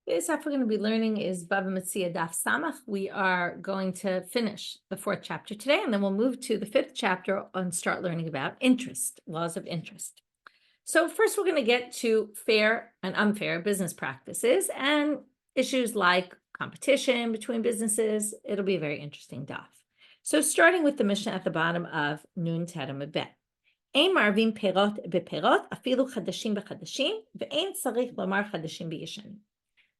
Today's stuff we're going to be learning is Bava Metzia Daf Samach. We are going to finish the 4th chapter today, and then we'll move to the 5th chapter and start learning about interest, laws of interest. So first, we're going to get to fair and unfair business practices and issues like competition between businesses. It'll be a very interesting daf. So starting with the Mishna at the bottom of Nun Tet Amud Bet. אין מערבים פירות בפירות, אפילו חדשים בחדשים, ואין צריך לומר חדשים בישנים.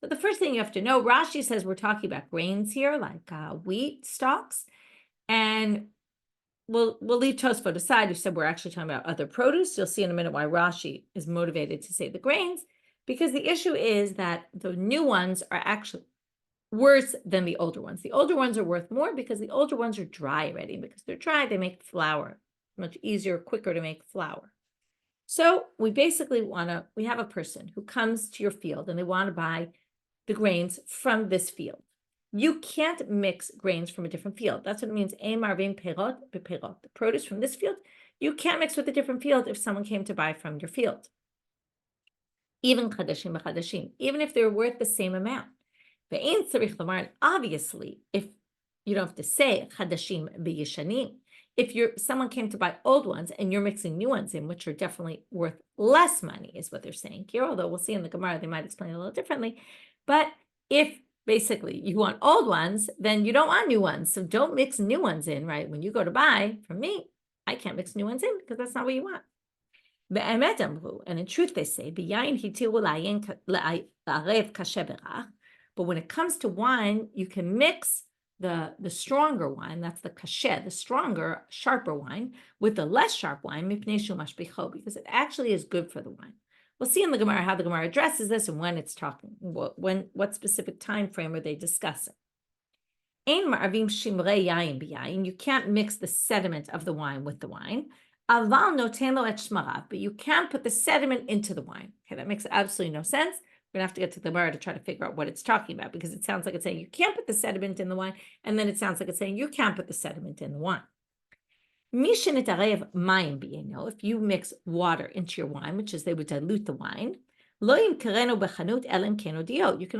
So the first thing you have to know, Rashi says we're talking about grains here, like wheat stalks, and we'll leave Tosfot aside, who said we're actually talking about other produce. You'll see in a minute why Rashi is motivated to say the grains, because the issue is that the new ones are actually worse than the older ones. The older ones are worth more because the older ones are dry already. Because they're dry, they make flour. Much easier, quicker to make flour. So we basically we have a person who comes to your field and they want to buy the grains from this field. You can't mix grains from a different field. That's what it means. The produce from this field, you can't mix with a different field if someone came to buy from your field. Even chadashim b'chadashim, even if they're worth the same amount. And obviously, if you don't have to say chadashim b'yishanim, if someone came to buy old ones and you're mixing new ones in, which are definitely worth less money, is what they're saying here, although we'll see in the Gemara, they might explain it a little differently. But if basically you want old ones, then you don't want new ones. So don't mix new ones in, right? When you go to buy from me, I can't mix new ones in because that's not what you want. And in truth, they say, but when it comes to wine, you can mix the stronger wine, that's the kasher, the stronger, sharper wine, with the less sharp wine, because it actually is good for the wine. We'll see in the Gemara how the Gemara addresses this and when it's talking, what specific time frame are they discussing. You can't mix the sediment of the wine with the wine, but you can put the sediment into the wine. Okay, that makes absolutely no sense. We're going to have to get to the Gemara to try to figure out what it's talking about, because it sounds like it's saying you can't put the sediment in the wine, and then it sounds like it's saying you can't put the sediment in the wine. If you mix water into your wine, which is they would dilute the wine, you can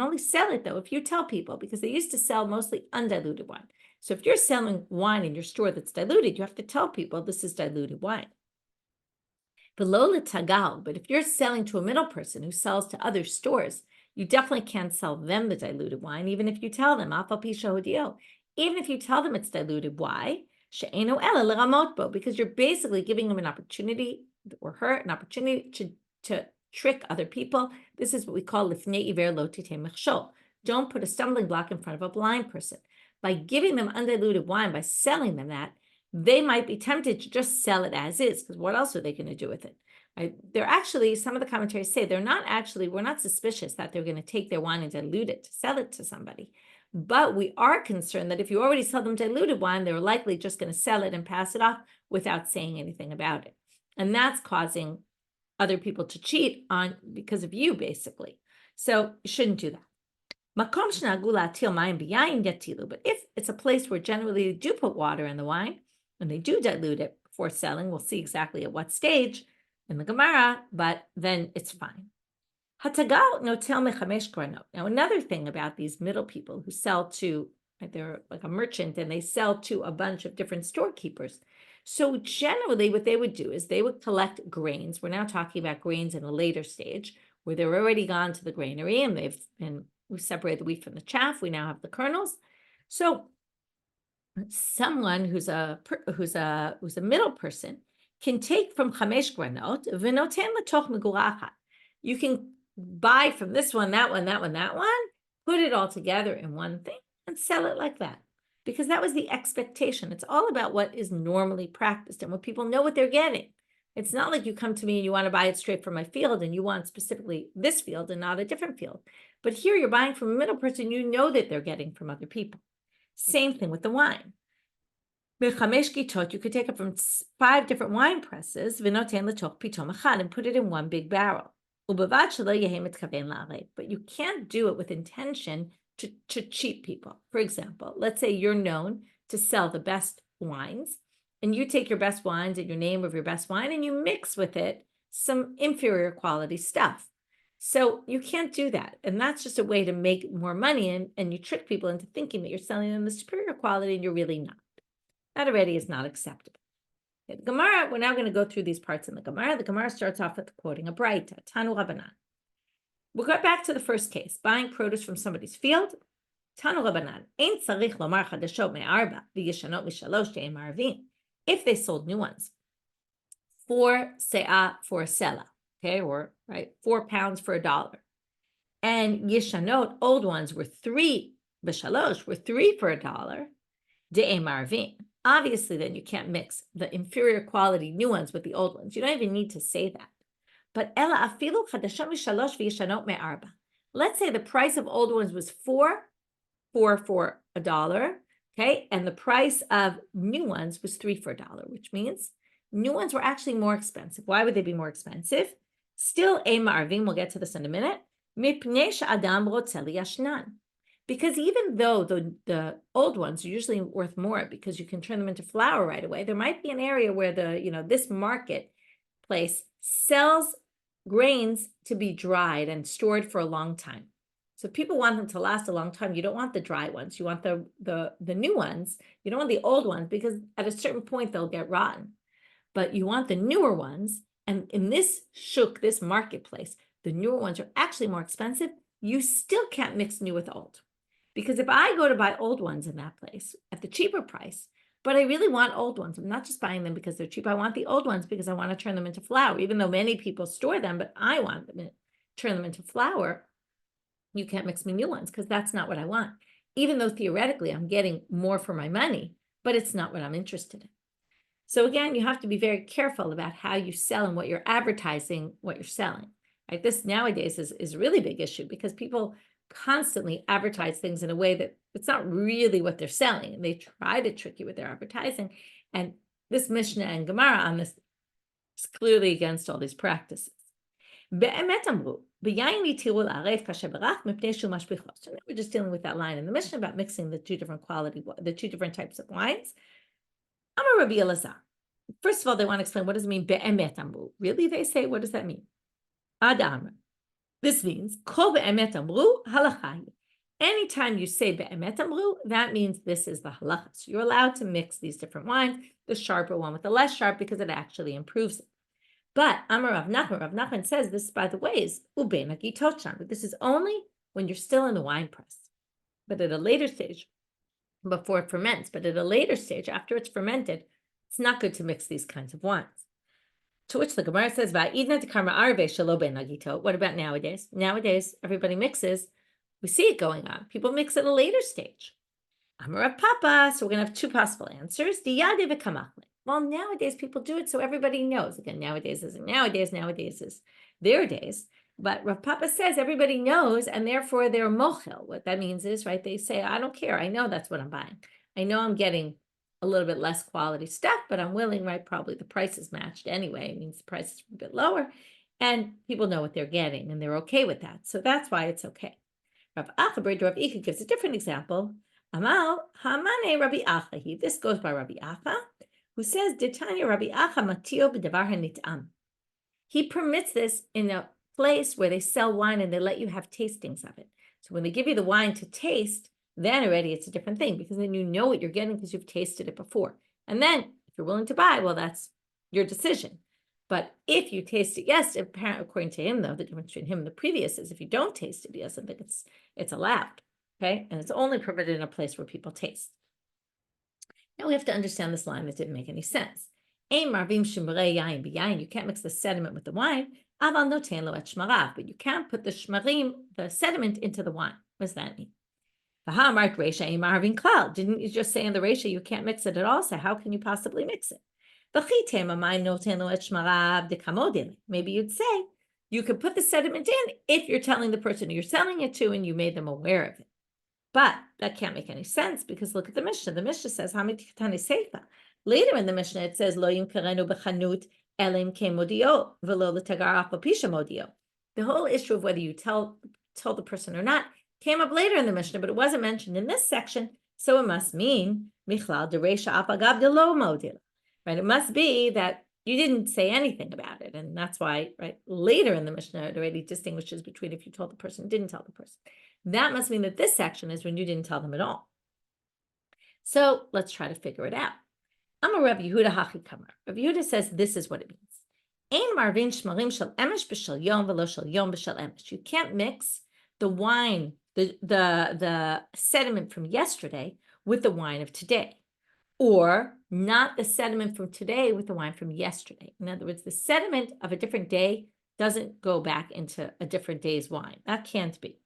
only sell it though if you tell people, because they used to sell mostly undiluted wine. So if you're selling wine in your store that's diluted, you have to tell people this is diluted wine. But if you're selling to a middle person who sells to other stores, you definitely can't sell them the diluted wine, even if you tell them, even if you tell them it's diluted. Why? Because you're basically giving them an opportunity, or her an opportunity to trick other people. This is what we call lifnei iver lo titei mechshol. Don't put a stumbling block in front of a blind person. By giving them undiluted wine, by selling them that, they might be tempted to just sell it as is, because what else are they going to do with it? Right? They're actually, some of the commentaries say we're not suspicious that they're going to take their wine and dilute it to sell it to somebody. But we are concerned that if you already sell them diluted wine, they're likely just going to sell it and pass it off without saying anything about it. And that's causing other people to cheat on because of you, basically. So you shouldn't do that. But if it's a place where generally they do put water in the wine, and they do dilute it before selling, we'll see exactly at what stage in the Gemara, but then it's fine. Now, another thing about these middle people who sell to, they're like a merchant and they sell to a bunch of different storekeepers. So generally what they would do is they would collect grains. We're now talking about grains in a later stage where they're already gone to the granary and we've separated the wheat from the chaff. We now have the kernels. So someone who's a middle person can take from chamesh granot v'noten l'toch megura achat. You can buy from this one, that one, that one, that one, put it all together in one thing and sell it like that. Because that was the expectation. It's all about what is normally practiced and what people know what they're getting. It's not like you come to me and you want to buy it straight from my field and you want specifically this field and not a different field. But here you're buying from a middle person, you know that they're getting from other people. Same thing with the wine. You could take it from 5 different wine presses and put it in one big barrel. But you can't do it with intention to cheat people. For example, let's say you're known to sell the best wines, and you take your best wines and your name of your best wine, and you mix with it some inferior quality stuff. So you can't do that. And that's just a way to make more money. And you trick people into thinking that you're selling them the superior quality and you're really not. That already is not acceptable. The Gemara, we're now going to go through these parts in the Gemara. The Gemara starts off with quoting a Braita, Tanu Rabbanit. We'll go back to the first case, buying produce from somebody's field. Tanu Rabbanit, Ein tzarich lomar chadashot me'arba v'yeshanot mishalosh she'em marvin. If they sold new ones for se'ah for a sela, okay, or right, 4 pounds for $1, and yeshanot, old ones, were 3 b'shalosh, were 3 for $1, de'em marvin. Obviously, then you can't mix the inferior quality new ones with the old ones. You don't even need to say that. But ela afilu chadashot mishalosh v'yeshanot me'arba. Let's say the price of old ones was 4 for $1, okay, and the price of new ones was 3 for $1, which means new ones were actually more expensive. Why would they be more expensive? Still, ma'arvin, we'll get to this in a minute. Mipnei she'adam rotze liyashnan. Because even though the old ones are usually worth more because you can turn them into flour right away, there might be an area where this marketplace sells grains to be dried and stored for a long time. So if people want them to last a long time, you don't want the dry ones. You want the new ones. You don't want the old ones because at a certain point they'll get rotten. But you want the newer ones. And in this shuk, this marketplace, the newer ones are actually more expensive. You still can't mix new with old. Because if I go to buy old ones in that place at the cheaper price, but I really want old ones, I'm not just buying them because they're cheap. I want the old ones because I want to turn them into flour, even though many people store them, but I want them to turn them into flour. You can't mix me new ones because that's not what I want. Even though theoretically I'm getting more for my money, but it's not what I'm interested in. So again, you have to be very careful about how you sell and what you're advertising, what you're selling. Right? This nowadays is a really big issue because people constantly advertise things in a way that it's not really what they're selling. And they try to trick you with their advertising. And this Mishna and Gemara on this is clearly against all these practices. So we're just dealing with that line in the Mishna about mixing the two different types of wines. Amar Rabbi Elazar. First of all, they want to explain what does it mean be'emet amru. Really, they say, what does that mean? Adam. This means kol be'emet amru halachai. Anytime you say be'emet amru, that means this is the halacha. So you're allowed to mix these different wines, the sharper one with the less sharp, because it actually improves it. But Amar Rav Nachman says this, by the way, is ubein hagitochan. But this is only when you're still in the wine press. But at a later stage, before it ferments, but at a later stage, after it's fermented, it's not good to mix these kinds of wines. To which the Gemara says, what about nowadays? Nowadays, everybody mixes. We see it going on. People mix at a later stage. Amar Papa. So we're going to have two possible answers. Well, nowadays people do it so everybody knows. Again, nowadays isn't nowadays. Nowadays is their days. But Rav Papa says everybody knows, and therefore they're mochel. What that means is, right, they say, I don't care. I know that's what I'm buying. I know I'm getting a little bit less quality stuff, but I'm willing, right, probably the price is matched anyway. It means the price is a bit lower, and people know what they're getting, and they're okay with that. So that's why it's okay. Rav Ika gives a different example. Amal, Hamane Rabbi Acha. This goes by Rabbi Acha, who says, Ditanya Rabbi Acha matio b'davar hanitam. He permits this in a place where they sell wine and they let you have tastings of it. So when they give you the wine to taste, then already it's a different thing because then you know what you're getting because you've tasted it before. And then if you're willing to buy, well, that's your decision. But if you taste it, yes, apparently, according to him, though, the difference between him and the previous is if you don't taste it, he doesn't think it's allowed. Okay. And it's only permitted in a place where people taste. Now we have to understand this line that didn't make any sense. You can't mix the sediment with the wine. But you can't put the shmarim, the sediment, into the wine. What does that mean? Didn't you just say in the Reisha you can't mix it at all? So how can you possibly mix it? Maybe you'd say you could put the sediment in if you're telling the person you're selling it to and you made them aware of it. But that can't make any sense because look at the Mishnah. The Mishnah says, later in the Mishnah, it says, the whole issue of whether you tell the person or not came up later in the Mishnah, but it wasn't mentioned in this section, so it must mean right? It must be that you didn't say anything about it. And that's why, right, later in the Mishnah, it already distinguishes between if you told the person, didn't tell the person. That must mean that this section is when you didn't tell them at all. So let's try to figure it out. I'm a Rabbi Yehuda Hachi Kamar. Rabbi Yehuda says this is what it means. Ein marvin shmarim shel emesh b'shel yom v'lo shel yom b'shel emesh. You can't mix the wine, the sediment from yesterday with the wine of today, or not the sediment from today with the wine from yesterday. In other words, the sediment of a different day doesn't go back into a different day's wine. That can't be.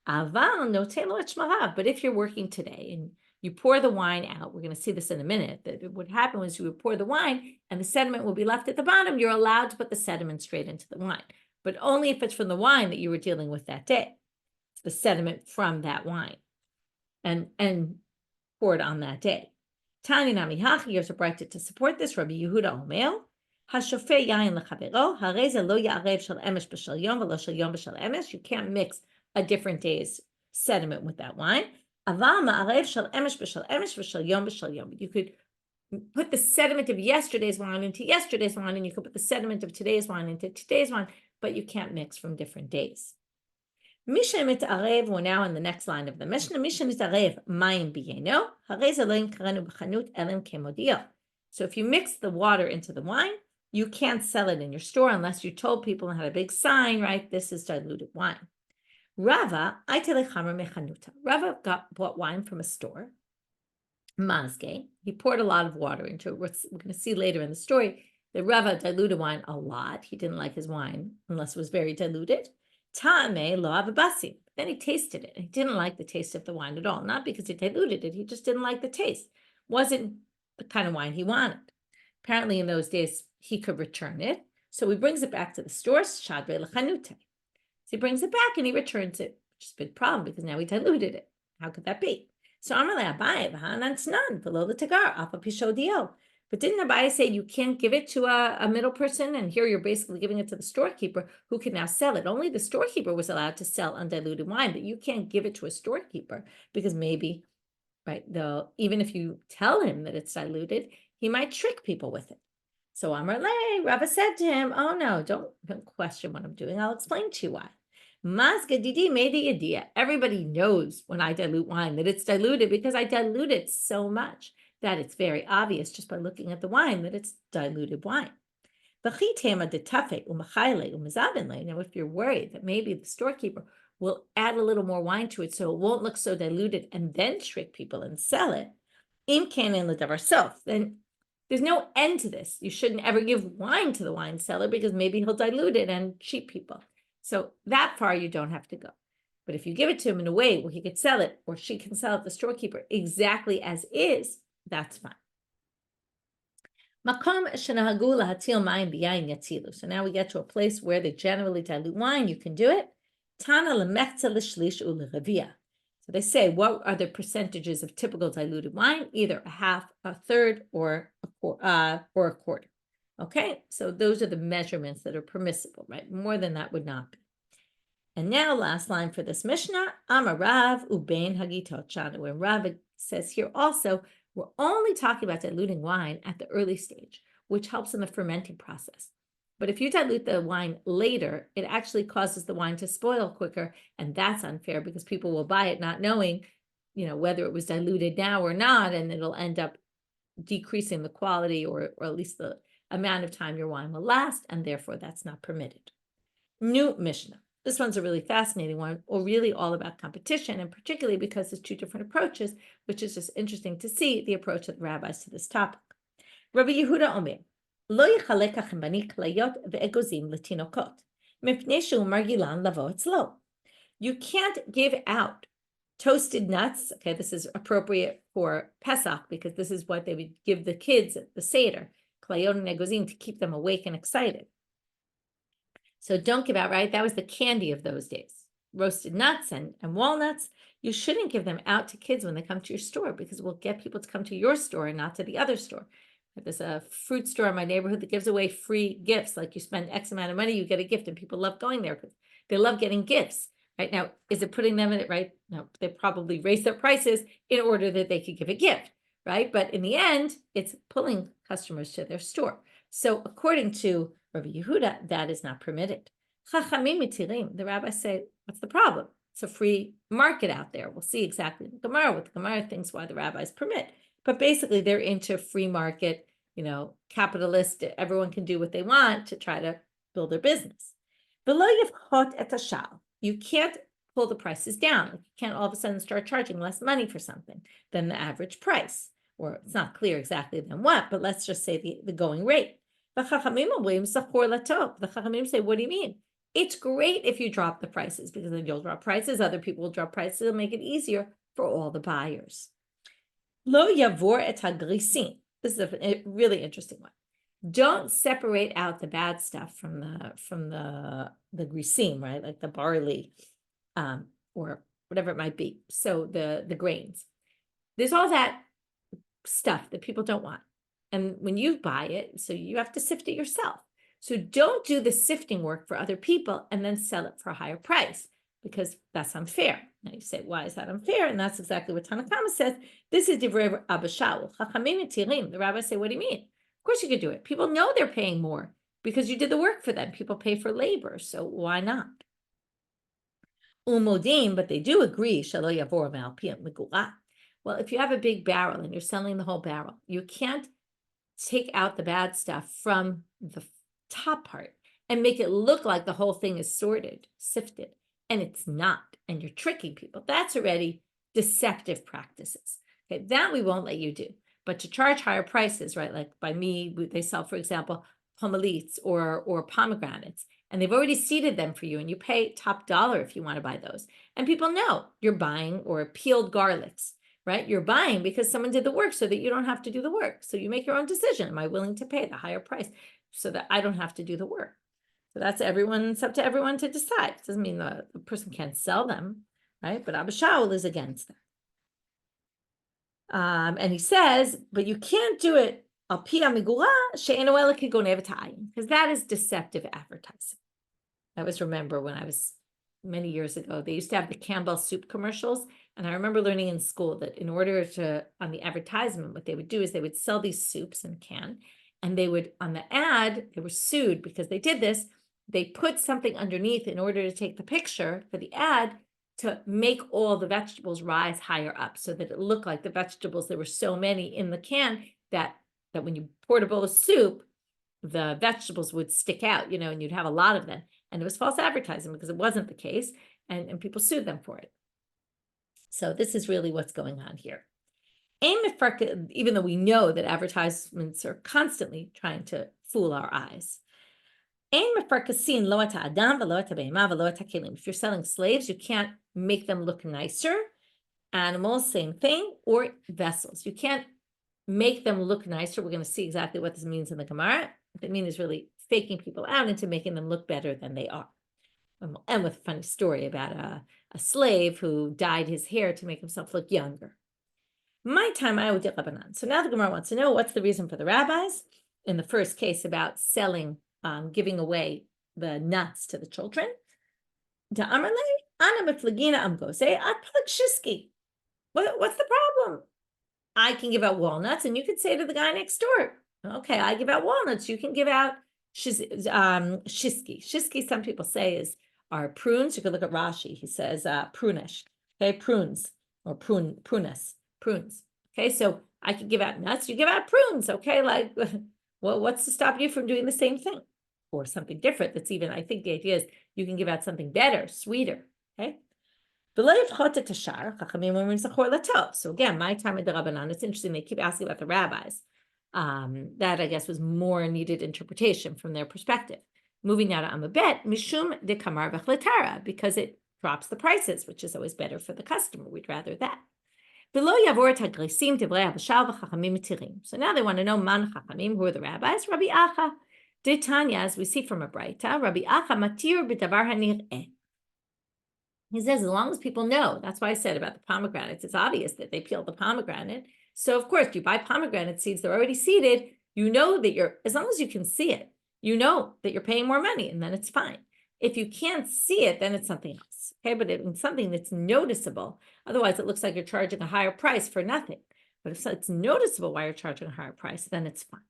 Aval noteh lo et shmarav. But if you're working today and you pour the wine out, we're going to see this in a minute, that what happened was you would pour the wine and the sediment will be left at the bottom. You're allowed to put the sediment straight into the wine, but only if it's from the wine that you were dealing with that day. It's the sediment from that wine and poured on that day. Tani nami hachi, here's a brighter to support this. Rabbi Yehuda Omer, hashofeh yain lechavero, harei ze lo ya'arev shel emesh b'shel yom v'lo shel yom b'shel emesh. You can't mix a different day's sediment with that wine. You could put the sediment of yesterday's wine into yesterday's wine, and you could put the sediment of today's wine into today's wine, but you can't mix from different days. We're now in the next line of the Mishnah. So if you mix the water into the wine, you can't sell it in your store unless you told people and had a big sign, right? This is diluted wine. Rava bought wine from a store. Mazge, he poured a lot of water into it. We're going to see later in the story that Rava diluted wine a lot. He didn't like his wine unless it was very diluted. Ta'ame lo avabasi. Then he tasted it. He didn't like the taste of the wine at all. Not because he diluted it. He just didn't like the taste. Wasn't the kind of wine he wanted. Apparently in those days, he could return it. So he brings it back to the store. Shadre lechanute. He brings it back and he returns it, which is a big problem because now he diluted it. How could that be? So Amalei Abaye v'hanan tznan below the tagar apa pishodio. But didn't Abaye say you can't give it to a middle person? And here you're basically giving it to the storekeeper who can now sell it. Only the storekeeper was allowed to sell undiluted wine, but you can't give it to a storekeeper because maybe, right, even if you tell him that it's diluted, he might trick people with it. So Amalei, Rava said to him, oh no, don't question what I'm doing. I'll explain to you why. Masgadidi made the idea. Everybody knows when I dilute wine that it's diluted because I dilute it so much that it's very obvious just by looking at the wine that it's diluted wine. Now, if you're worried that maybe the storekeeper will add a little more wine to it so it won't look so diluted and then trick people and sell it, then there's no end to this. You shouldn't ever give wine to the wine seller because maybe he'll dilute it and cheat people. So that far you don't have to go. But if you give it to him in a way where he could sell it or she can sell it, the storekeeper, exactly as is, that's fine. So now we get to a place where they generally dilute wine. You can do it. So they say, what are the percentages of typical diluted wine? Either a half, a third, or a quarter. Okay, so those are the measurements that are permissible, right? More than that would not be. And now, last line for this Mishnah, Amarav ubein hagitot shanu. When Rav says here also, we're only talking about diluting wine at the early stage, which helps in the fermenting process. But if you dilute the wine later, it actually causes the wine to spoil quicker, and that's unfair because people will buy it not knowing, whether it was diluted now or not, and it'll end up decreasing the quality or at least the amount of time your wine will last, and therefore that's not permitted. New Mishnah. This one's a really fascinating one, or really all about competition, and particularly because there's two different approaches, which is just interesting to see the approach of the rabbis to this topic. Rabbi Yehuda Omer, Lo yichalek hachem bani klayot ve'egozim letinokot, mipnei shehu margilan lavo etzlo. You can't give out toasted nuts. Okay, this is appropriate for Pesach because this is what they would give the kids at the Seder, klayot and egozim, to keep them awake and excited. So don't give out, right? That was the candy of those days. Roasted nuts and walnuts. You shouldn't give them out to kids when they come to your store because it will get people to come to your store and not to the other store. There's a fruit store in my neighborhood that gives away free gifts. Like you spend X amount of money, you get a gift, and people love going there because they love getting gifts. Right now, is it putting them in it? Right? No, they probably raise their prices in order that they could give a gift. Right? But in the end, it's pulling customers to their store. So according to Rabbi Yehuda, that is not permitted. Chachamim mitirim, the rabbis say, what's the problem? It's a free market out there. We'll see exactly what the Gemara thinks why the rabbis permit. But basically, they're into free market, capitalist. Everyone can do what they want to try to build their business. You can't pull the prices down. You can't all of a sudden start charging less money for something than the average price. Or it's not clear exactly than what, but let's just say the going rate. The Chachamim say, what do you mean? It's great if you drop the prices, because then you'll drop prices, other people will drop prices, it'll make it easier for all the buyers. Lo yavor et hagrisin. This is a really interesting one. Don't separate out the bad stuff from the grisim, right? Like the barley, or whatever it might be. So the grains. There's all that stuff that people don't want. And when you buy it, so you have to sift it yourself. So don't do the sifting work for other people and then sell it for a higher price, because that's unfair. Now you say, why is that unfair? And that's exactly what Tanakama says. This is Divrei Abba Shaul. Chachamim tirim. The rabbis say, what do you mean? Of course you could do it. People know they're paying more because you did the work for them. People pay for labor, so why not? Umodim, but they do agree. Shelo yavor me'alpiyam megula. Well, if you have a big barrel and you're selling the whole barrel, you can't take out the bad stuff from the top part and make it look like the whole thing is sorted, sifted, and it's not, and you're tricking people. That's already deceptive practices. Okay, that we won't let you do. But to charge higher prices, right? Like by me, they sell, for example, pomelites or pomegranates, and they've already seeded them for you, and you pay top dollar if you want to buy those. And people know you're buying, or peeled garlics, right? You're buying because someone did the work so that you don't have to do the work. So you make your own decision. Am I willing to pay the higher price so that I don't have to do the work? So that's everyone. It's up to everyone to decide. It doesn't mean the person can't sell them, right? But Abba Shaul is against that. And he says, but you can't do it because that is deceptive advertising. I always remember when I was many years ago, they used to have the Campbell soup commercials. And I remember learning in school that in order to, on the advertisement, what they would do is they would sell these soups in a can, and they would, on the ad, they were sued because they did this. They put something underneath in order to take the picture for the ad to make all the vegetables rise higher up so that it looked like the vegetables, there were so many in the can that when you poured a bowl of soup, the vegetables would stick out, and you'd have a lot of them. And it was false advertising because it wasn't the case, and people sued them for it. So this is really what's going on here. Even though we know that advertisements are constantly trying to fool our eyes. If you're selling slaves, you can't make them look nicer. Animals, same thing, or vessels. You can't make them look nicer. We're going to see exactly what this means in the Gemara. What it means is really faking people out into making them look better than they are. And we'll end with a funny story about a slave who dyed his hair to make himself look younger. My time, I would Rabbanit. So now the Gemara wants to know what's the reason for the rabbis in the first case about selling, giving away the nuts to the children. What's the problem? I can give out walnuts, and you could say to the guy next door, okay, I give out walnuts, you can give out shizki. Shizki, some people say, are prunes. You could look at Rashi. He says prunish, okay, prunes, or prunes. Okay, so I could give out nuts, you give out prunes, okay, like, well, what's to stop you from doing the same thing? Or something different that's even, I think the idea is you can give out something better, sweeter, okay? So again, my time at the Rabbanan, it's interesting, they keep asking about the rabbis. That, I guess, was more needed interpretation from their perspective. Moving now to Amabet, Mishum de Kamar v'chletara, because it drops the prices, which is always better for the customer. We'd rather that. So now they want to know man chachamim, who are the rabbis. Rabbi Acha de Tanya, as we see from a Braita, Rabbi Acha matir b'davar hanir'eh. He says, as long as people know, that's why I said about the pomegranates, it's obvious that they peel the pomegranate. So of course, you buy pomegranate seeds, they're already seeded. You know that as long as you can see it, you know that you're paying more money, and then it's fine. If you can't see it, then it's something else. Okay, but it's something that's noticeable. Otherwise, it looks like you're charging a higher price for nothing. But if it's noticeable why you're charging a higher price, then it's fine.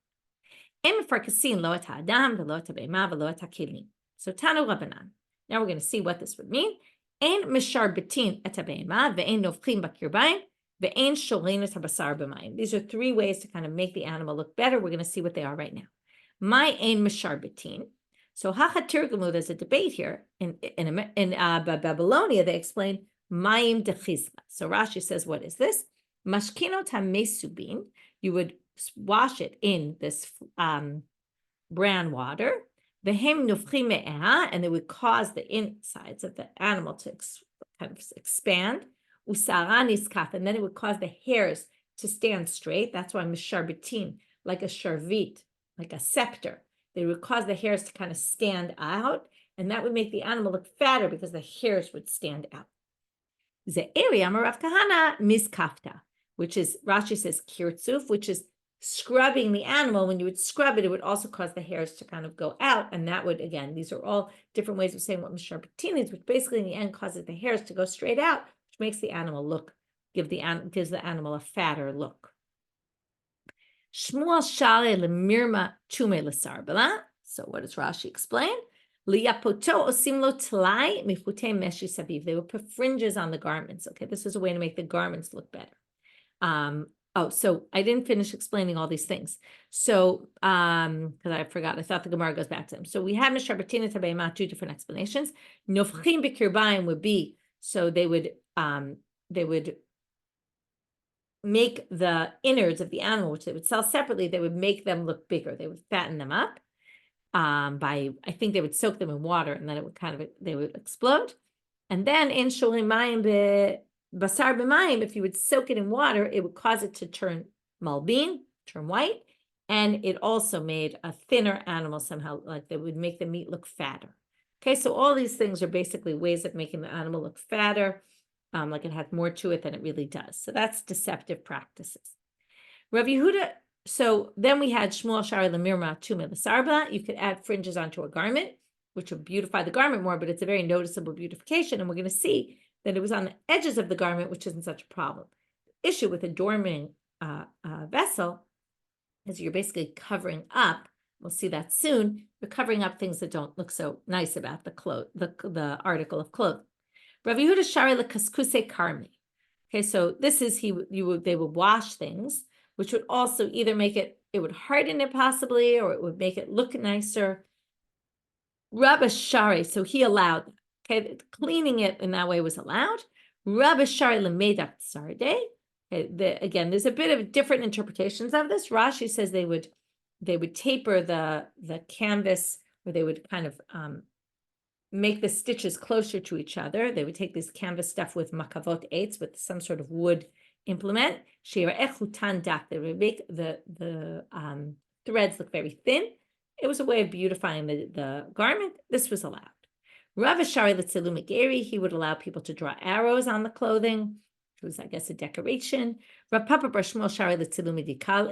So Tanu Rabbanan. Now we're going to see what this would mean. Ein misharbitin et habehema ve'ein novchim bakirbayim ve'ein shorin et habasar b'mayim. These are three ways to kind of make the animal look better. We're going to see what they are right now. My ein misharbitin. So hachatirgamu, there's a debate here. In Babylonia, they explain mayim dechizra. So Rashi says, what is this? Mashkinot hamesubin. You would wash it in this brown water. And they would cause the insides of the animal to kind of expand. And then it would cause the hairs to stand straight. That's why misharbitin, like a sharvit, like a scepter. They would cause the hairs to kind of stand out. And that would make the animal look fatter because the hairs would stand out. Ze'eri amarav kahana miskafta, which is, Rashi says, kirtzuf, which is scrubbing the animal. When you would scrub it, it would also cause the hairs to kind of go out. And that would, again, these are all different ways of saying what misharbitin is, which basically in the end causes the hairs to go straight out, which makes the animal look, gives the animal a fatter look. Shmuel shale lemirma chume lesarbala. So what does Rashi explain? Liyapoto osimlo tlai michute meshi sabiv. They would put fringes on the garments. Okay, this is a way to make the garments look better. So I didn't finish explaining all these things. So, because I forgot, I thought the Gemara goes back to them. So we have misharbitin tabeimat, two different explanations. Nofchim b'kirbayim would be, so they would make the innards of the animal, which they would sell separately, they would make them look bigger. They would fatten them up I think they would soak them in water and then it would they would explode. And then in sholim mayim basar b'mayim, if you would soak it in water, it would cause it to turn malbin, turn white. And it also made a thinner animal somehow, like they would make the meat look fatter. Okay, so all these things are basically ways of making the animal look fatter, like it has more to it than it really does. So that's deceptive practices. Rav Yehuda, so then we had Shmuel Shari Lamirma Tume L'Sarba. You could add fringes onto a garment, which would beautify the garment more, but it's a very noticeable beautification. And we're going to see that it was on the edges of the garment, which isn't such a problem. The issue with adorning a vessel is you're basically covering up, we'll see that soon, you're covering up things that don't look so nice about the article of clothing. Rav Yehuda Shari L'Kaskuse Karmi. Okay, so this is they would wash things, which would also either make it would harden it possibly, or it would make it look nicer. Rabbi Shari, so he allowed, okay, cleaning it in that way was allowed. Rabbi Shari L'Medak Sarde. Again, there's a bit of different interpretations of this. Rashi says they would taper the canvas, or they would kind of make the stitches closer to each other. They would take this canvas stuff with makavot eitz, with some sort of wood implement. They would make the threads look very thin. It was a way of beautifying the garment. This was allowed. Rav Shari L'Tzilu Megeri, he would allow people to draw arrows on the clothing, which was, I guess, a decoration. Rav Papa Bar Shmuel Shari L'Tzilu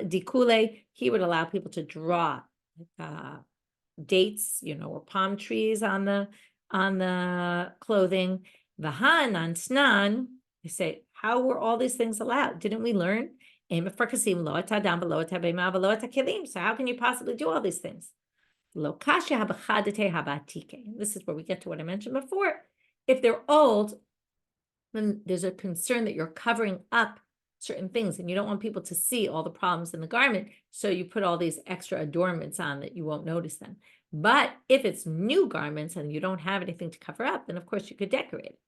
Dikule, he would allow people to draw dates, or palm trees on the clothing. Vahan on snan, they say, how were all these things allowed? Didn't we learn? So how can you possibly do all these things? This is where we get to what I mentioned before. If they're old, then there's a concern that you're covering up certain things and you don't want people to see all the problems in the garment. So you put all these extra adornments on that you won't notice them. But if it's new garments and you don't have anything to cover up, then of course you could decorate it.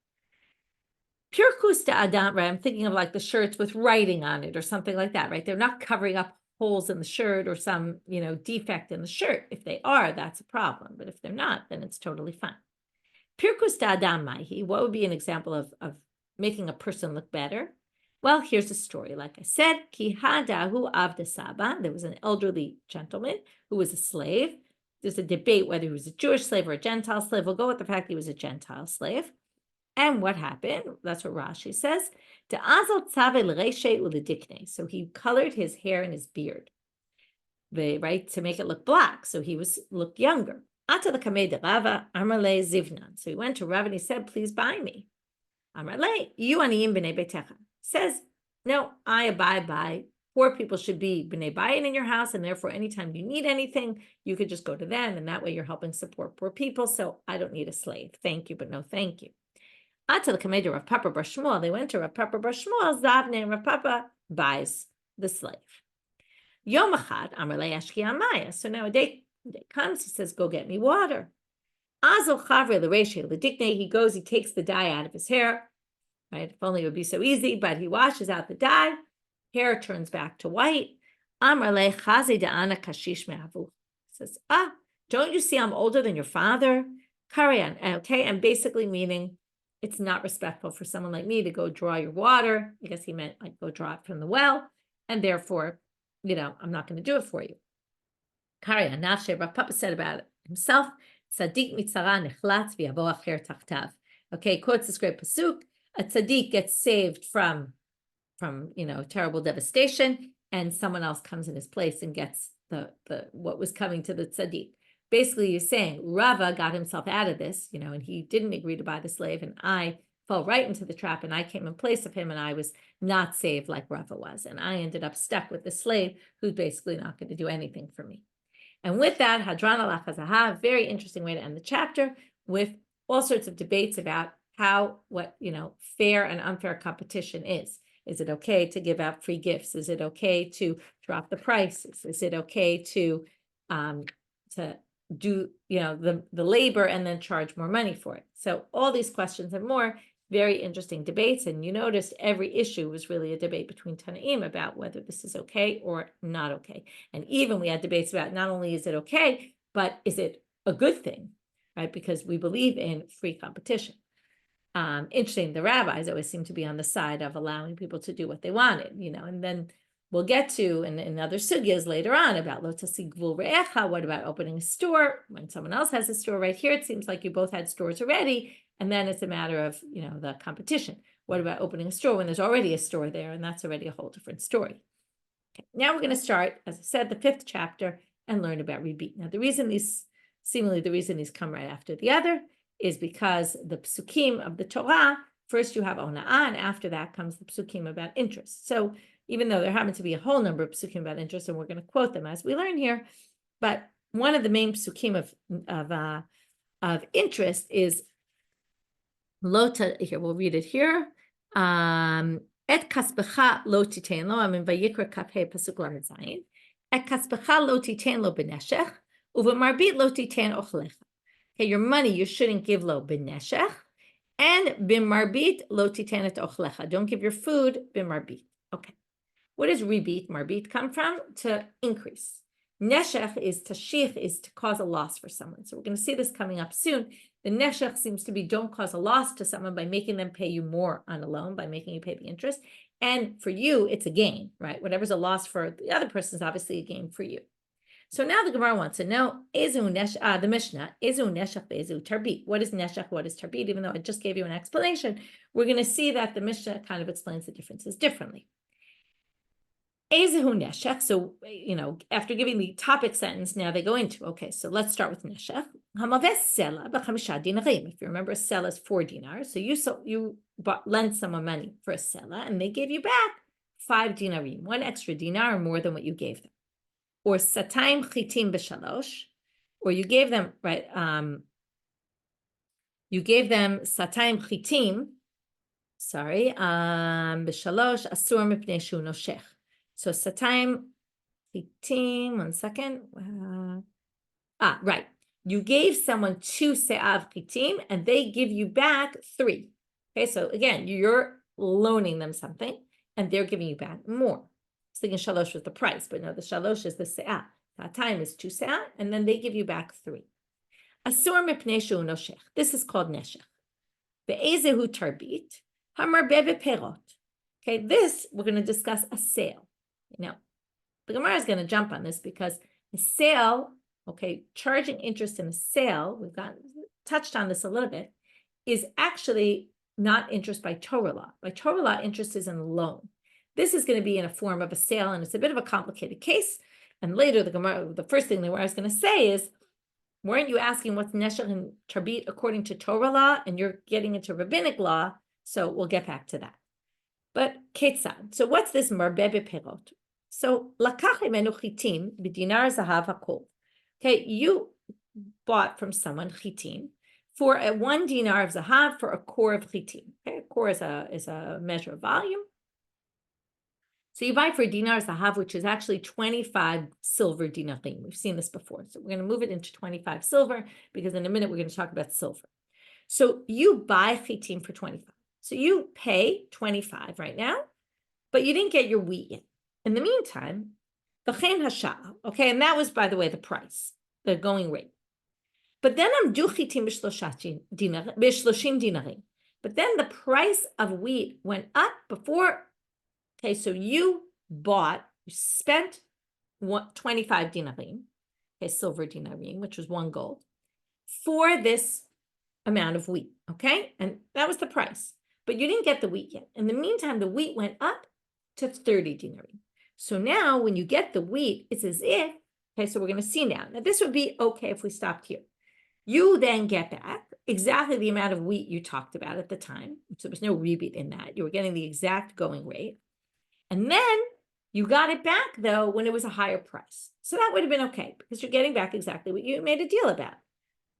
Pure kusta adam, right? I'm thinking of like the shirts with writing on it or something like that, right? They're not covering up holes in the shirt or some, defect in the shirt. If they are, that's a problem. But if they're not, then it's totally fine. Pure kusta adam mahi, what would be an example of making a person look better? Well, here's a story. Like I said, ki hadahu avda saba. There was an elderly gentleman who was a slave. There's a debate whether he was a Jewish slave or a Gentile slave. We'll go with the fact he was a Gentile slave. And what happened? That's what Rashi says. So he colored his hair and his beard, right, to make it look black. So he looked younger. So he went to Rav and he said, please buy me. Says, no, I abide by poor people should be b'nei bayit in your house, and therefore anytime you need anything, you could just go to them, and that way you're helping support poor people. So I don't need a slave. Thank you, but no thank you. Until the Kamei Rav Papa bar Shmuel, they went to Rav Papa bar Shmuel. Zavne and Rav Papa buys the slave. Yom Echad Amar le'ashki amaya. So now a day comes. He says, "Go get me water." Azol Chavre l'Reishe l'Dikne. He goes. He takes the dye out of his hair. Right? If only it would be so easy. But he washes out the dye. Hair turns back to white. Amar le'chaze de'ana kashish me'avu. Says, don't you see I'm older than your father? Karian. Okay, and basically meaning, it's not respectful for someone like me to go draw your water. I guess he meant like go draw it from the well. And therefore, I'm not going to do it for you. Karya Nafshe, Rav Papa said about it himself, Tzaddik mitzara nechlatz v'yavo acher tachtav. Okay, quotes this great pasuk. A tzaddik gets saved from terrible devastation, and someone else comes in his place and gets the what was coming to the tzaddik. Basically, he's saying Rava got himself out of this, and he didn't agree to buy the slave, and I fell right into the trap, and I came in place of him, and I was not saved like Rava was, and I ended up stuck with the slave who's basically not going to do anything for me. And with that, Hadran ala chazaha, very interesting way to end the chapter, with all sorts of debates about what fair and unfair competition is. Is it okay to give out free gifts? Is it okay to drop the prices? Is it okay to do the labor and then charge more money for it? So all these questions and more, very interesting debates. And you noticed every issue was really a debate between Tanaim about whether this is okay or not okay. And even we had debates about not only is it okay, but is it a good thing, right? Because we believe in free competition. Interesting, the rabbis always seem to be on the side of allowing people to do what they wanted, and then we'll get to in other sugyas later on about lo tasig gvul re'echa. What about opening a store when someone else has a store? Right here, it seems like you both had stores already, and then it's a matter of the competition. What about opening a store when there's already a store there, and that's already a whole different story. Okay, now we're going to start, as I said, the 5th chapter and learn about rebit. Now, the reason these come right after the other is because the psukim of the Torah, first you have ona'ah, and after that comes the psukim about interest. So even though there happen to be a whole number of psukim about interest, and we're going to quote them as we learn here, but one of the main psukim of interest is lota. Here, we'll read it here. Et kasbecha lo titen lo. I'm in Vayikra Kafhe pasuk lamed zayin. Et kasbecha lo titen lo b'neshech, uva marbit lo titen ochlecha. Okay, your money you shouldn't give lo b'neshech, and b'marbit lo titen et ochlecha. Don't give your food b'marbit. Okay. What does rebit, marbit come from? To increase. Neshech is tashich, is to cause a loss for someone. So we're going to see this coming up soon. The neshech seems to be don't cause a loss to someone by making them pay you more on a loan, by making you pay the interest. And for you, it's a gain, right? Whatever's a loss for the other person is obviously a gain for you. So now the Gemara wants to know, the Mishna, ezu neshech ve'ezu tarbit. What is neshech? What is tarbit? Even though I just gave you an explanation, we're going to see that the Mishna kind of explains the differences differently. Ezehu neshech. So, after giving the topic sentence, now they go into, okay, so let's start with neshech. Hamaves sela b'chamisha dinarim. If you remember, a sela is 4 dinars. So you lent someone money for a sela, and they gave you back 5 dinarim, 1 extra dinar more than what you gave them. Or satayim chitim b'shalosh, or you gave them, right, you gave them satayim chitim, b'shalosh asur mipnei shu noshech. So satayim chitim, 1 second. Right. You gave someone 2 se'av chitim, and they give you back 3. Okay, so again, you're loaning them something, and they're giving you back more. Thinking shalosh was the price, but no, the shalosh is the se'ah. Time is 2 se'ah, and then they give you back 3. Asur mipnei shu noshech. This is called neshech. Ve'ezehu tarbit hamarbeh v'perot. Okay, this we're going to discuss a sale. Now, the Gemara is going to jump on this because a sale, okay, charging interest in a sale, we've touched on this a little bit, is actually not interest by Torah law. By Torah law, interest is in a loan. This is going to be in a form of a sale, and it's a bit of a complicated case. And later, the first thing the Gemara is going to say is, weren't you asking what's neshech and tarbit according to Torah law, and you're getting into rabbinic law? So we'll get back to that. But ketzad. So what's this marbeh perot? So, lakach imenu chitim b'dinar zahav hakol. Okay, you bought from someone chitim for a 1 dinar of zahav for a core of chitim. Okay, a core is a measure of volume. So you buy for a dinar zahav, which is actually 25 silver dinarim. We've seen this before. So we're going to move it into 25 silver because in a minute we're going to talk about silver. So you buy chitim for 25. So you pay 25 right now, but you didn't get your wheat yet. In the meantime, okay, and that was, by the way, the price, the going rate. But then chitim b'shloshim dinarim. But then the price of wheat went up before. Okay, so you spent 25 dinarim, okay, silver dinarim, which was 1 gold, for this amount of wheat, okay? And that was the price. But you didn't get the wheat yet. In the meantime, the wheat went up to 30 dinarim. So now when you get the wheat, it's as if, okay, so we're going to see now. Now this would be okay if we stopped here. You then get back exactly the amount of wheat you talked about at the time. So there was no rebate in that. You were getting the exact going rate. And then you got it back, though, when it was a higher price. So that would have been okay because you're getting back exactly what you made a deal about.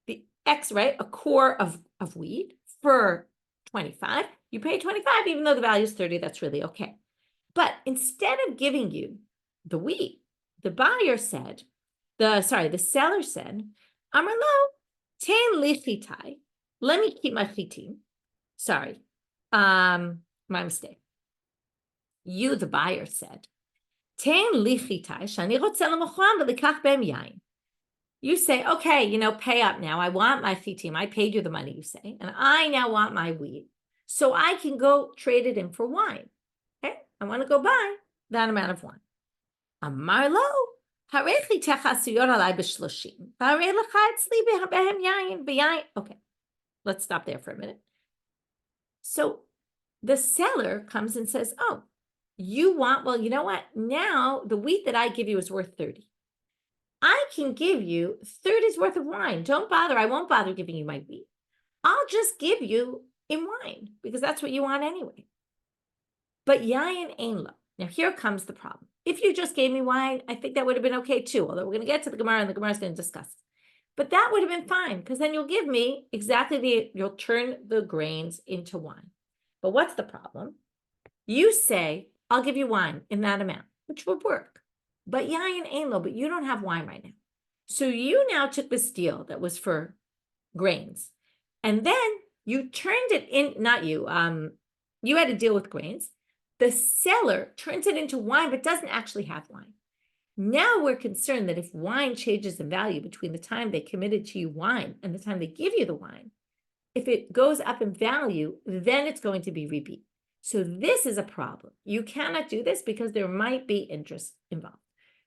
The X, right, a core of wheat for 25. You pay 25, even though the value is 30. That's really okay. But instead of giving you the wheat, the seller said, Amarlo, ten lichitai. Let me keep my chitim. Sorry, my mistake. You, the buyer, said, you say, okay, pay up now. I want my chitim. I paid you the money, you say, and I now want my wheat. So I can go trade it in for wine. Okay, I want to go buy that amount of wine. Amar lo, okay, let's stop there for a minute. So the seller comes and says, oh, you want, well, you know what? Now the wheat that I give you is worth 30. I can give you 30's worth of wine. Don't bother. I won't bother giving you my wheat. I'll just give you in wine because that's what you want anyway. But yayin ein lo. Now here comes the problem. If you just gave me wine, I think that would have been okay too, although we're going to get to the Gemara and the Gemara is going to discuss. But that would have been fine because then you'll give me you'll turn the grains into wine. But what's the problem? You say, I'll give you wine in that amount, which would work. But yayin ein lo, but you don't have wine right now. So you now took this deal that was for grains, and then you turned it in, not you, you had to deal with grains. The seller turns it into wine, but doesn't actually have wine. Now we're concerned that if wine changes in value between the time they committed to you wine and the time they give you the wine, if it goes up in value, then it's going to be rebate. So this is a problem. You cannot do this because there might be interest involved.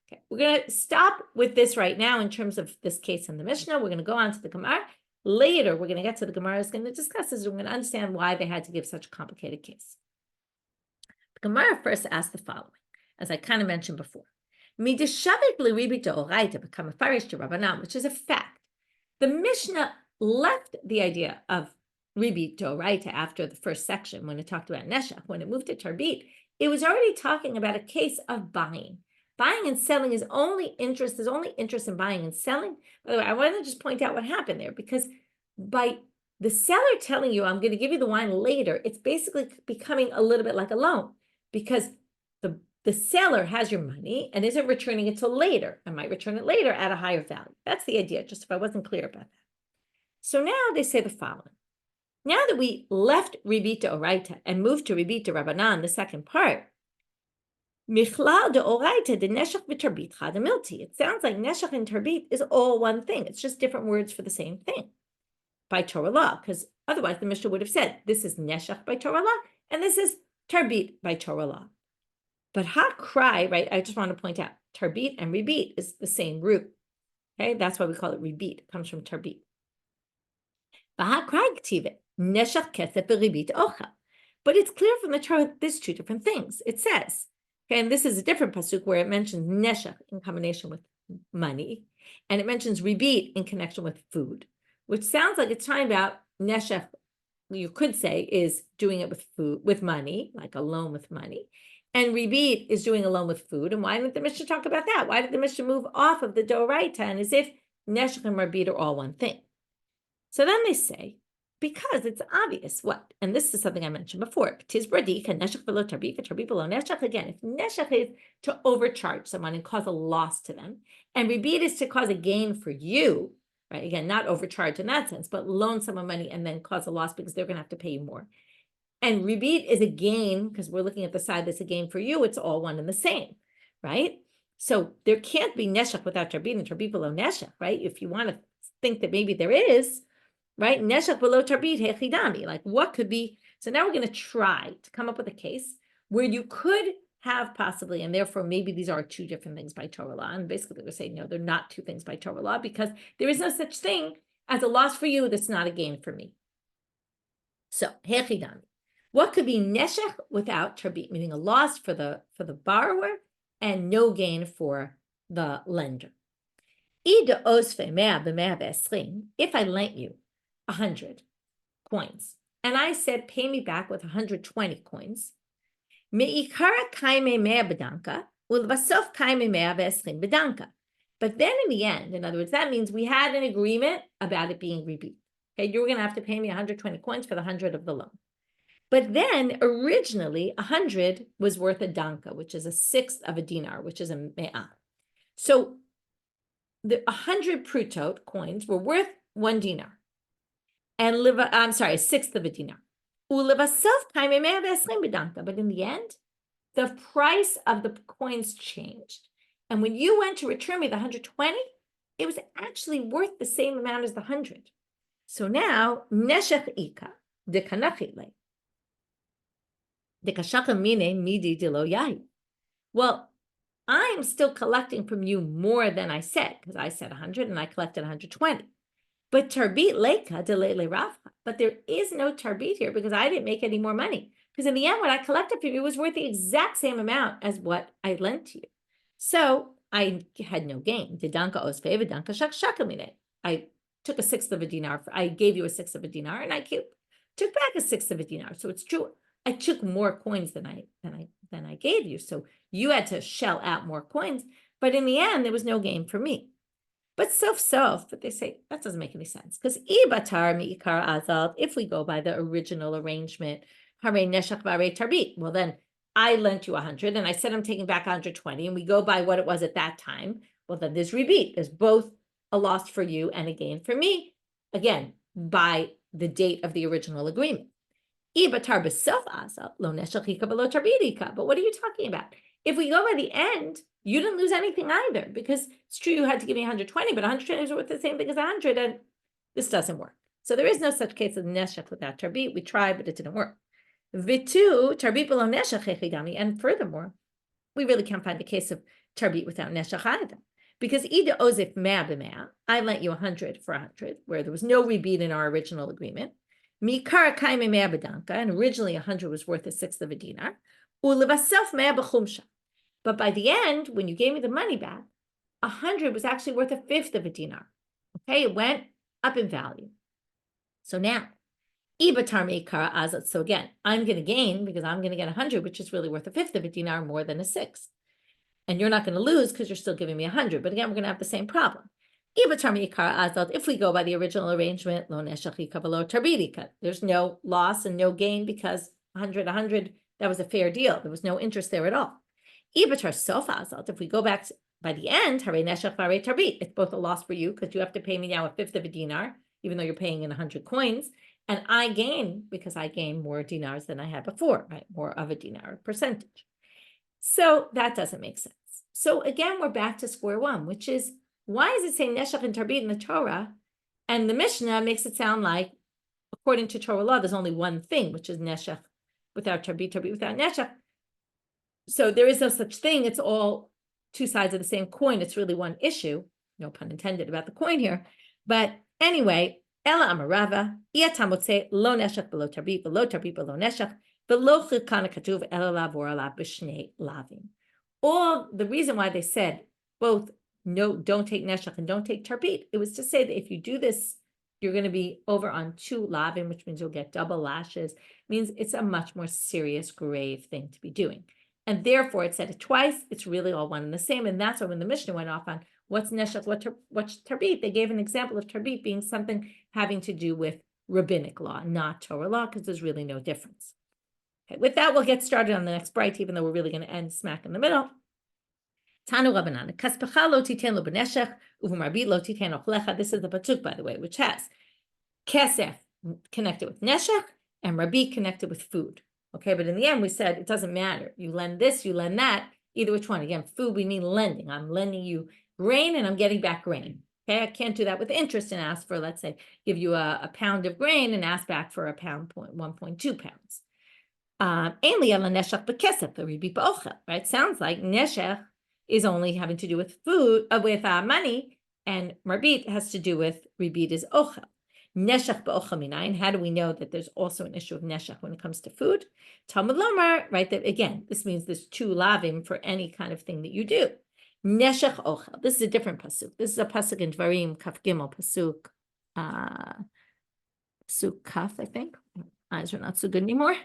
Okay, we're going to stop with this right now in terms of this case in the Mishna. We're going to go on to the Gemara. Later, we're going to get to the Gemara. It's going to discuss this. We're going to understand why they had to give such a complicated case. The Gemara first asked the following, as I kind of mentioned before. Which is a fact. The Mishnah left the idea of ribit d'oraita after the first section when it talked about neshech. When it moved to tarbit, it was already talking about a case of buying. Buying and selling is only interest. There's only interest in buying and selling. By the way, I want to just point out what happened there, because by the seller telling you, I'm going to give you the wine later, it's basically becoming a little bit like a loan, because the seller has your money and isn't returning it till later and might return it later at a higher value. That's the idea, just if I wasn't clear about that. So now they say the following. Now that we left ribit d'oraita and moved to ribit d'Rabbanan, the second part, Michlal d'oraita de neshech v'tarbit chad milti. It sounds like neshech and tarbit is all one thing. It's just different words for the same thing by Torah law, because otherwise the Mishnah would have said this is neshech by Torah law and this is tarbit by Torah law. But ha-cry, right? I just want to point out tarbit and ribit is the same root. Okay, that's why we call it ribit. It comes from tarbit. But ha-cry k'tive neshech kesef v'ribit ocha. But it's clear from the Torah there's two different things. It says. Okay, and this is a different pasuk where it mentions neshech in combination with money, and it mentions ribit in connection with food, which sounds like it's talking about neshech. You could say is doing it with food, with money, like a loan with money, And ribit is doing a loan with food. And why didn't the Mishna talk about that? Why did the Mishna move off of the doraita and as if neshech and marbit are all one thing? So then they say, because it's obvious what, and this is something I mentioned before, tis bradik and neshech below tarbit, tarbit below neshech. Again, if neshech is to overcharge someone and cause a loss to them, and ribit is to cause a gain for you, right? Again, not overcharge in that sense, but loan someone money and then cause a loss because they're going to have to pay you more. And ribit is a gain because we're looking at the side that's a gain for you. It's all one and the same, right? So there can't be neshech without tarbit and tarbit below neshech, right? If you want to think that maybe there is, right? Neshech below tarbit hechidami. Like what could be? So now we're going to try to come up with a case where you could have possibly, and therefore maybe these are two different things by Torah law. And basically we're saying, no, they're not two things by Torah law because there is no such thing as a loss for you that's not a gain for me. So hechidami. What could be neshech without tarbit, meaning a loss for the borrower and no gain for the lender? If I lent you 100 coins and I said, pay me back with 120 coins, but then in the end, in other words, that means we had an agreement about it being ribit. Okay, you were going to have to pay me 120 coins for the 100 of the loan. But then originally 100 was worth a danka, which is a sixth of a dinar, which is a me'ah. So the 100 prutot coins were worth 1 dinar. And a sixth of a dinar. But in the end, the price of the coins changed. And when you went to return me the 120, it was actually worth the same amount as the 100. So now, neshech ika, de kanachile. Well, I'm still collecting from you more than I said, because I said 100 and I collected 120. But tarbit leka delele rafa. But there is no tarbit here because I didn't make any more money. Because in the end, what I collected from you was worth the exact same amount as what I lent to you. So I had no gain. I took a sixth of a dinar. I gave you a sixth of a dinar, and I took back a sixth of a dinar. So it's true. I took more coins than I gave you. So you had to shell out more coins. But in the end, there was no gain for me. But but they say that doesn't make any sense. Because if we go by the original arrangement, well, then I lent you 100 and I said I'm taking back 120, and we go by what it was at that time. Well, then there's ribit. There's both a loss for you and a gain for me, again, by the date of the original agreement. But what are you talking about? If we go by the end, you didn't lose anything either, because it's true you had to give me 120, but 120 is worth the same thing as 100, and this doesn't work. So there is no such case of neshech without tarbit. We tried, but it didn't work. Vitu tarbit below neshech echidami, and furthermore, we really can't find a case of tarbit without neshech either, because ida ozif mea b'mea, I lent you 100 for 100, where there was no ribit in our original agreement. Mikara kaime mea b'danka, and originally 100 was worth a sixth of a dinar. Ulevasef mea b'chumsha. But by the end, when you gave me the money back, 100 was actually worth a fifth of a dinar. Okay, it went up in value. So now, so again, I'm going to gain because I'm going to get 100, which is really worth a fifth of a dinar more than a sixth. And you're not going to lose because you're still giving me 100. But again, we're going to have the same problem. If we go by the original arrangement, there's no loss and no gain because 100, that was a fair deal. There was no interest there at all. If we go back by the end, it's both a loss for you because you have to pay me now a fifth of a dinar, even though you're paying in 100 coins. And I gain because I gain more dinars than I had before, right? More of a dinar percentage. So that doesn't make sense. So again, we're back to square one, which is, why is it saying neshech and tarbit in the Torah? And the Mishna makes it sound like, according to Torah law, there's only one thing, which is neshech without tarbit, tarbit without neshech. So there is no such thing. It's all two sides of the same coin. It's really one issue. No pun intended about the coin here. But anyway, Ela Amarava, Iatamotse, lo neshech below tarbit below neshech, below chilkana katuv ela lav or alav b'shnei lavim. All the reason why they said both no, don't take neshech and don't take tarbit, it was to say that if you do this, you're going to be over on 2 lavim, which means you'll get double lashes. It means it's a much more serious, grave thing to be doing. And therefore, it said it twice. It's really all one and the same. And that's why when the Mishnah went off on what's neshech, what's tarbit, they gave an example of tarbit being something having to do with rabbinic law, not Torah law, because there's really no difference. Okay, with that, we'll get started on the next bright, even though we're really going to end smack in the middle. Tanu Rabbanit, kaspecha lo titen lo b'neshech, uv'marbit lo titen ochlecha. This is the pasuk, by the way, which has kesef connected with neshech and marbit connected with food. Okay, but in the end, we said it doesn't matter. You lend this, you lend that, either which one. Again, food, we mean lending. I'm lending you grain and I'm getting back grain. Okay, I can't do that with interest and ask for, let's say, give you a pound of grain and ask back for 1.2 pounds. Right? Sounds like neshech is only having to do with food, with money, and marbit has to do with ribit is ochel. Neshech b'ochel minayin. How do we know that there's also an issue of neshech when it comes to food? Talmud lomar, right? That again, this means there's two lavim for any kind of thing that you do. Neshech ochel. This is a different pasuk. This is a pasuk in Dvarim Kaf Gimel pasuk, pasuk Kaf, I think. Eyes are not so good anymore.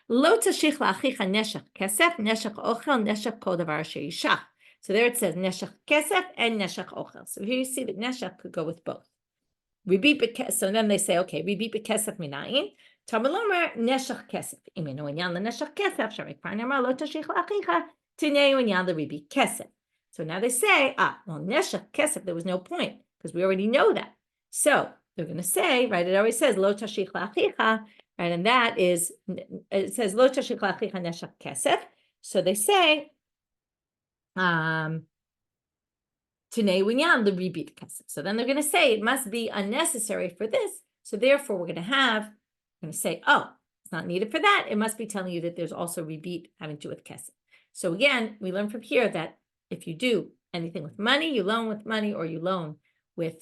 Lo tashich la'achicha neshech kesef, neshech ochel, neshech kol davar she'ishach. So there it says neshech kesef and neshech ochel. So here you see that neshech could go with both. So then they say, okay, ribit bekesef minayin. Talmud lomar neshech kesef. Imenu inyan leneshech kesef. Sharei kvar nemar lo tashich la'achicha tineu inyan leribit kesef. So now they say, well, neshech kesef, there was no point because we already know that. So they're going to say, right, it always says lo tashich la'achicha, right, and that is, it says lo tashich la'achicha neshech kesef. So they say, so then they're going to say it must be unnecessary for this. So therefore, we're going to say, oh, it's not needed for that. It must be telling you that there's also ribit having to do with kesef. So again, we learn from here that if you do anything with money, you loan with money, or you loan with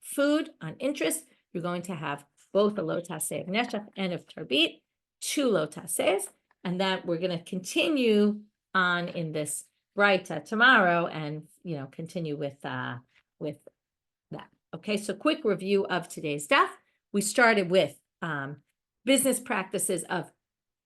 food on interest, you're going to have both a lo taseh of neshech and of tarbit, two lo tasehs, and that we're going to continue on in this tomorrow, and continue with that. Okay, so quick review of today's daf. We started with business practices of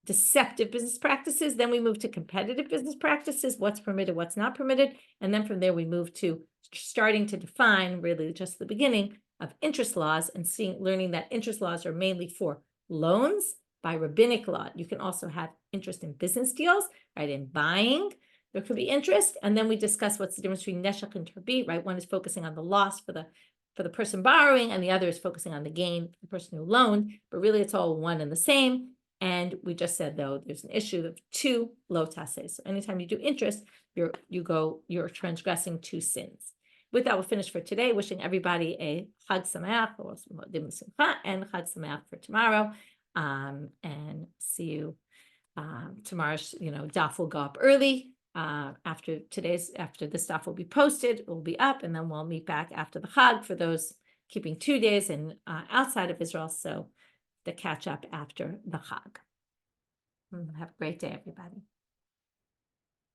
deceptive business practices. Then we moved to competitive business practices, what's permitted, what's not permitted. And then from there, we moved to starting to define really just the beginning of interest laws and learning that interest laws are mainly for loans by rabbinic law. You can also have interest in business deals, right? In buying, there could be interest. And then we discuss what's the difference between neshech and tarbit, right? One is focusing on the loss for the person borrowing, and the other is focusing on the gain for the person who loaned, but really it's all one and the same. And we just said, though, there's an issue of two lo taseh. So anytime you do interest, you're transgressing two sins. With that, we'll finish for today. Wishing everybody a Chag Sameach and Chag Sameach for tomorrow. And see you tomorrow's. Daf will go up early. After this daf will be posted, it will be up, and then we'll meet back after the Chag for those keeping 2 days and outside of Israel. So the catch up after the Chag. Have a great day, everybody.